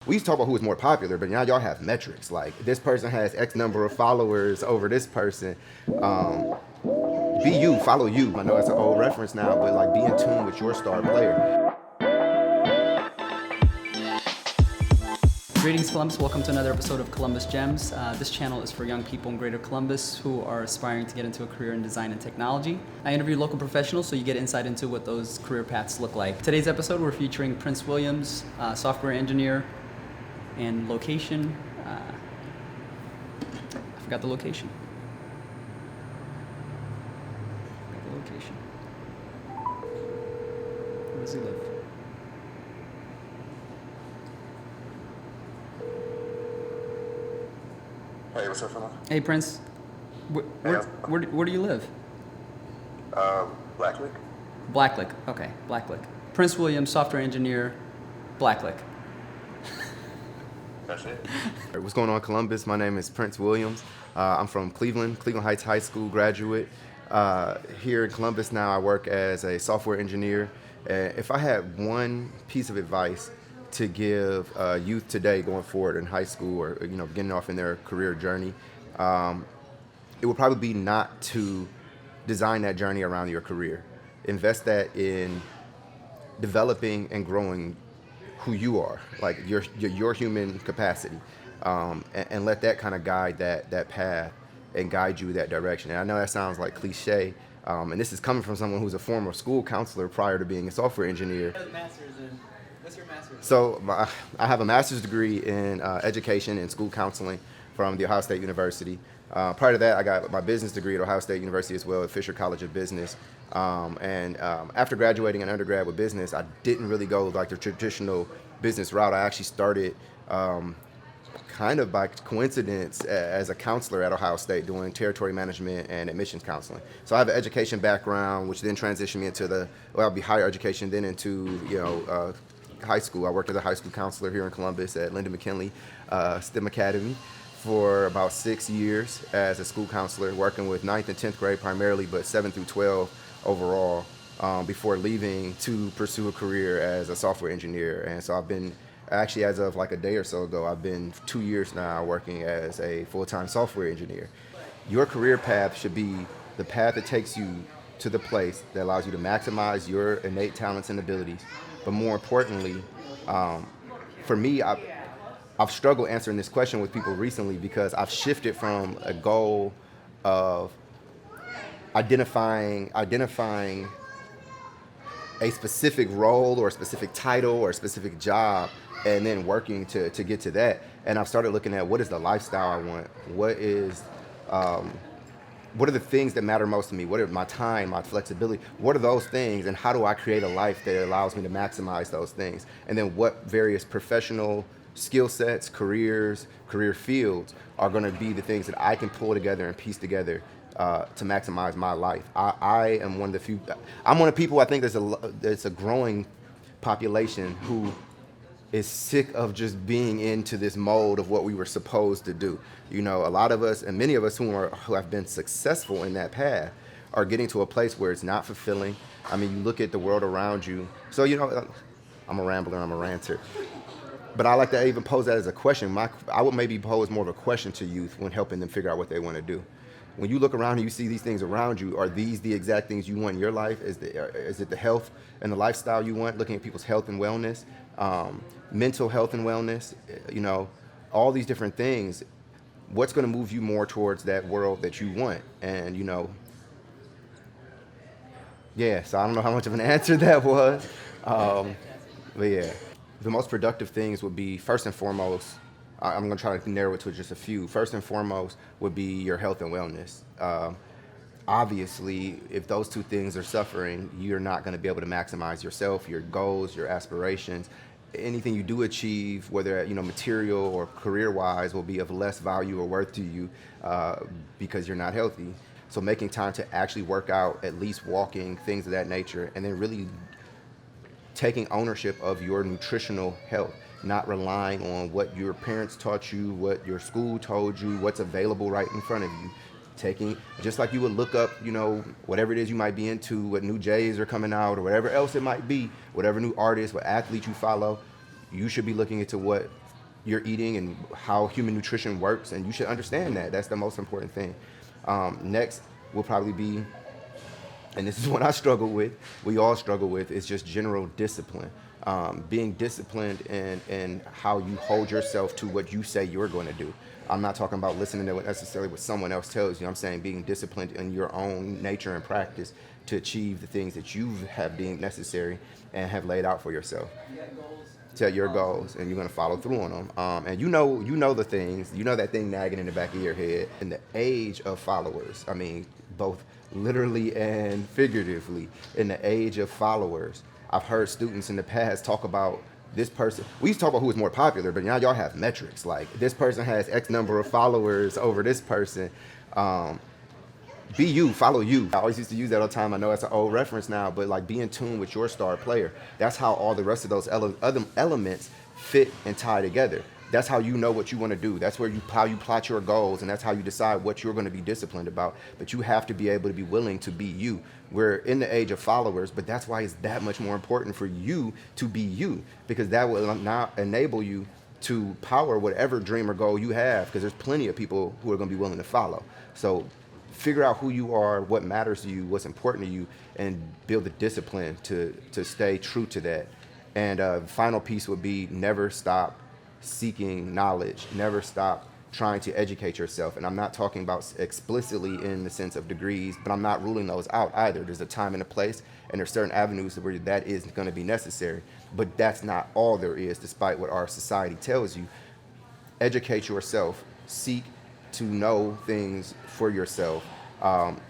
we used to talk about who was more popular, but now y'all have metrics. Like this person has X number of followers over this person. Be you, follow you. I know that's an old reference now, but like be in tune with your star player. Greetings, Columbus. Welcome to another episode of Columbus GEMZ. This channel is for young people in Greater Columbus who are aspiring to get into a career in design and technology. I interview local professionals so you get insight into what those career paths look like. Today's episode, we're featuring Prince Willams, software engineer, and location. I forgot the location. Where does he live? Hey, what's up, fella? Hey, Prince. Where do you live? Blacklick. Blacklick. Okay, Blacklick. Prince Willams, software engineer, Blacklick. That's it. What's going on, Columbus? My name is Prince Willams. I'm from Cleveland Heights High School graduate. Here in Columbus now, I work as a software engineer. If I had one piece of advice to give youth today going forward in high school or beginning off in their career journey, it would probably be not to design that journey around your career. Invest that in developing and growing who you are, like your human capacity, and let that kind of guide that path and guide you that direction. And I know that sounds like cliche, and this is coming from someone who's a former school counselor prior to being a software engineer. What's your master's? So I have a master's degree in education and school counseling from the Ohio State University. Prior to that, I got my business degree at Ohio State University as well, at Fisher College of Business. After graduating in undergrad with business, I didn't really go like the traditional business route. I actually started kind of by coincidence as a counselor at Ohio State doing territory management and admissions counseling. So I have an education background, which then transitioned me into higher education, then into high school. I worked as a high school counselor here in Columbus at Lyndon McKinley STEM Academy for about 6 years as a school counselor, working with 9th and 10th grade primarily, but 7th through 12 overall, before leaving to pursue a career as a software engineer. And so I've been, actually as of like a day or so ago, I've been 2 years now working as a full-time software engineer. Your career path should be the path that takes you to the place that allows you to maximize your innate talents and abilities. But more importantly, for me, I've struggled answering this question with people recently because I've shifted from a goal of identifying a specific role or a specific title or a specific job and then working to get to that. And I've started looking at what is the lifestyle I want? What are the things that matter most to me? What are my time, my flexibility? What are those things, and how do I create a life that allows me to maximize those things? And then what various professional skill sets, career fields are going to be the things that I can pull together and piece together to maximize my life. I am one of the few. I'm one of the people. I think there's a growing population who is sick of just being into this mold of what we were supposed to do. A lot of us, and many of us who have been successful in that path, are getting to a place where it's not fulfilling. I mean, you look at the world around you. So, I'm a rambler, I'm a ranter. But I like to even pose that as a question. I would maybe pose more of a question to youth when helping them figure out what they want to do. When you look around and you see these things around you, are these the exact things you want in your life? Is it the health and the lifestyle you want, looking at people's health and wellness, mental health and wellness, all these different things? What's going to move you more towards that world that you want? And, so I don't know how much of an answer that was. But yeah, the most productive things would be, first and foremost, I'm going to try to narrow it to just a few. First and foremost would be your health and wellness. Obviously, if those two things are suffering, you're not going to be able to maximize yourself, your goals, your aspirations. Anything you do achieve, whether material or career-wise, will be of less value or worth to you because you're not healthy. So making time to actually work out, at least walking, things of that nature, and then really taking ownership of your nutritional health, not relying on what your parents taught you, what your school told you, what's available right in front of you. Just like you would look up, whatever it is you might be into, what new J's are coming out or whatever else it might be, whatever new artist, what athlete you follow, you should be looking into what you're eating and how human nutrition works, and you should understand that. That's the most important thing. Next will probably be, and this is what I struggle with, we all struggle with, is just general discipline. Being disciplined in how you hold yourself to what you say you're going to do. I'm not talking about listening to what necessarily what someone else tells you. I'm saying being disciplined in your own nature and practice to achieve the things that you have deemed necessary and have laid out for yourself. Set your goals, and you're going to follow through on them. And you know the things, you know that thing nagging in the back of your head. In the age of followers, I mean, both literally and figuratively, in the age of followers, I've heard students in the past talk about this person. We used to talk about who was more popular, but now y'all have metrics. Like, this person has X number of followers over this person. Be you, follow you. I always used to use that all the time. I know that's an old reference now, but like, be in tune with your star player. That's how all the rest of those other elements fit and tie together. That's how you know what you want to do. That's where how you plot your goals, and that's how you decide what you're going to be disciplined about. But you have to be able to be willing to be you. We're in the age of followers, but that's why it's that much more important for you to be you, because that will now enable you to power whatever dream or goal you have, because there's plenty of people who are going to be willing to follow. So figure out who you are, what matters to you, what's important to you, and build the discipline to stay true to that. And the final piece would be never stop seeking knowledge, never stop trying to educate yourself. And I'm not talking about explicitly in the sense of degrees, but I'm not ruling those out either. There's a time and a place, and there's certain avenues where that is going to be necessary. But that's not all there is, despite what our society tells you. Educate yourself, seek to know things for yourself,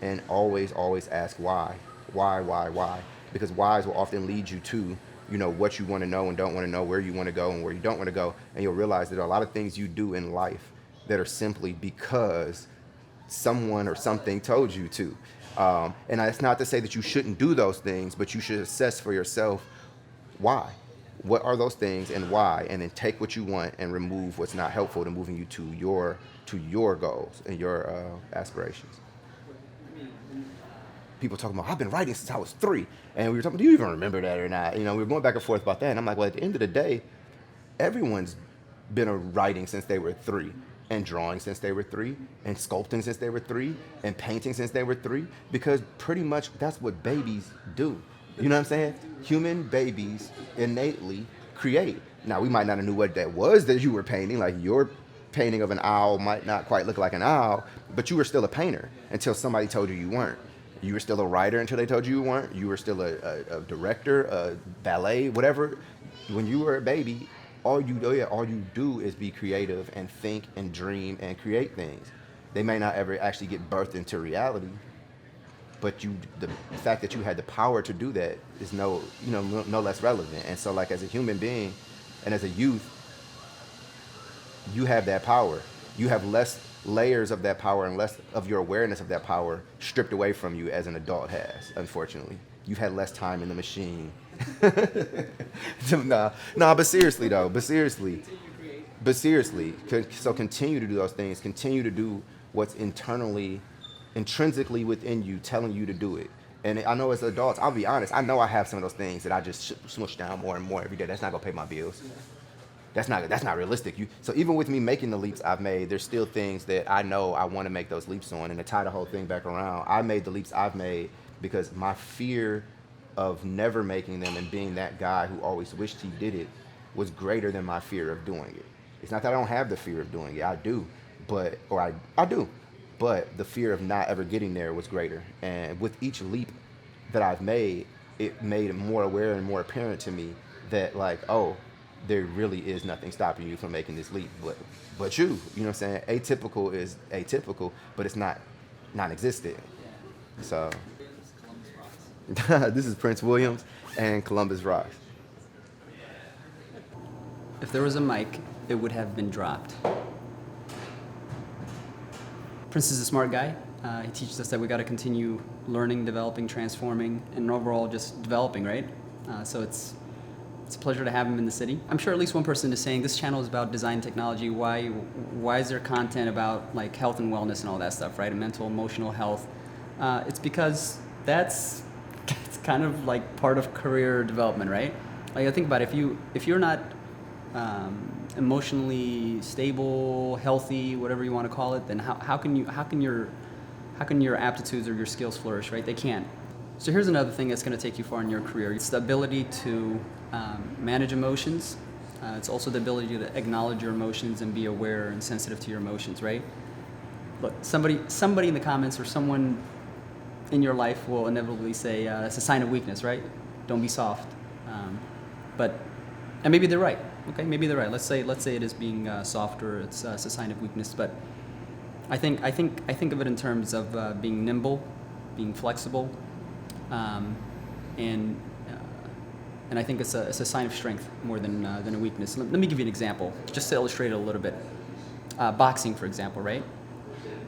and always ask why. Why? Because whys will often lead you to, what you want to know and don't want to know, where you want to go and where you don't want to go. And you'll realize that there are a lot of things you do in life that are simply because someone or something told you to. And it's not to say that you shouldn't do those things, but you should assess for yourself why. What are those things and why? And then take what you want and remove what's not helpful to moving you to your goals and your aspirations. People talking about, I've been writing since I was 3. And we were talking, do you even remember that or not? We were going back and forth about that. And I'm like, well, at the end of the day, everyone's been writing since they were 3, and drawing since they were 3, and sculpting since they were 3, and painting since they were 3, because pretty much that's what babies do. You know what I'm saying? Human babies innately create. Now, we might not have knew what that was that you were painting. Like, your painting of an owl might not quite look like an owl, but you were still a painter until somebody told you you weren't. You were still a writer until they told you weren't. You were still a director, a ballet, whatever. When you were a baby, all you do is be creative and think and dream and create things. They may not ever actually get birthed into reality, but the fact that you had the power to do that is no less relevant. And so, like, as a human being and as a youth, you have that power. You have less layers of that power and less of your awareness of that power stripped away from you as an adult has, unfortunately. You've had less time in the machine. But seriously though, so continue to do those things. Continue to do what's intrinsically within you, telling you to do it. And I know as adults, I'll be honest, I know I have some of those things that I just smush down more and more every day. That's not gonna pay my bills. That's not realistic. So even with me making the leaps I've made, there's still things that I know I want to make those leaps on. And to tie the whole thing back around, I made the leaps I've made because my fear of never making them and being that guy who always wished he did it was greater than my fear of doing it. It's not that I don't have the fear of doing it. I do. But the fear of not ever getting there was greater. And with each leap that I've made, it made it more aware and more apparent to me that, like, oh, there really is nothing stopping you from making this leap, but you know what I'm saying? Atypical is atypical, but it's not non-existent. So this is Prince Willams and Columbus rocks. If there was a mic, it would have been dropped. Prince is a smart guy. He teaches us that we got to continue learning, developing, transforming, and overall just developing, right? So it's a pleasure to have him in the city. I'm sure at least one person is saying this channel is about design technology. Why is there content about like health and wellness and all that stuff, right? And mental, emotional health. It's because that's kind of like part of career development, right? Like, I think about it, if you're not emotionally stable, healthy, whatever you want to call it, then how can your aptitudes or your skills flourish, right? They can't. So here's another thing that's going to take you far in your career. It's the ability to manage emotions. It's also the ability to acknowledge your emotions and be aware and sensitive to your emotions, right? Look, somebody in the comments or someone in your life will inevitably say it's a sign of weakness, right? Don't be soft. And maybe they're right. Okay, maybe they're right. Let's say it is being soft, or it's a sign of weakness. But I think of it in terms of being nimble, being flexible, and I think it's a sign of strength more than a weakness. Let me give you an example, just to illustrate it a little bit. Boxing, for example, right?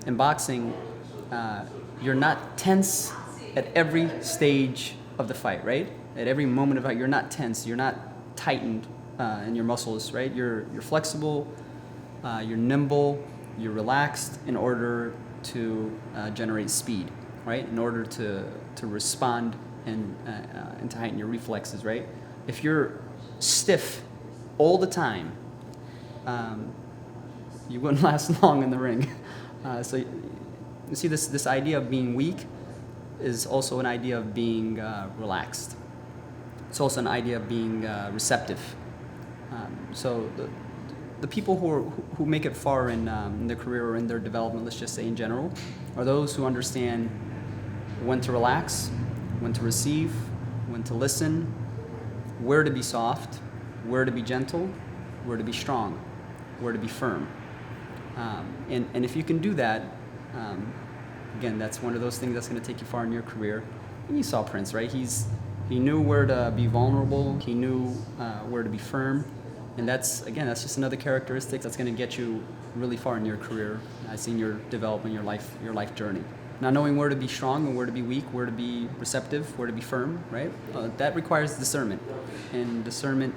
In boxing, you're not tense at every stage of the fight, right? At every moment of it, you're not tense. You're not tightened in your muscles, right? You're flexible, you're nimble, you're relaxed in order to generate speed, right? In order to respond and to heighten your reflexes, right? If you're stiff all the time, you wouldn't last long in the ring. So you see, this idea of being weak is also an idea of being relaxed. It's also an idea of being receptive. So the people who make it far in their career or in their development, let's just say in general, are those who understand when to relax, when to receive, when to listen, where to be soft, where to be gentle, where to be strong, where to be firm. And if you can do that, again, that's one of those things that's going to take you far in your career. And you saw Prince, right? He knew where to be vulnerable. He knew where to be firm. And that's just another characteristic that's going to get you really far in your career, as in your development, your life journey. Now, knowing where to be strong and where to be weak, where to be receptive, where to be firm, right? That requires discernment. And discernment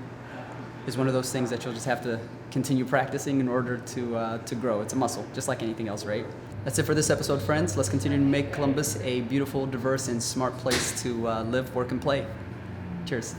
is one of those things that you'll just have to continue practicing in order to grow. It's a muscle, just like anything else, right? That's it for this episode, friends. Let's continue to make Columbus a beautiful, diverse, and smart place to live, work, and play. Cheers.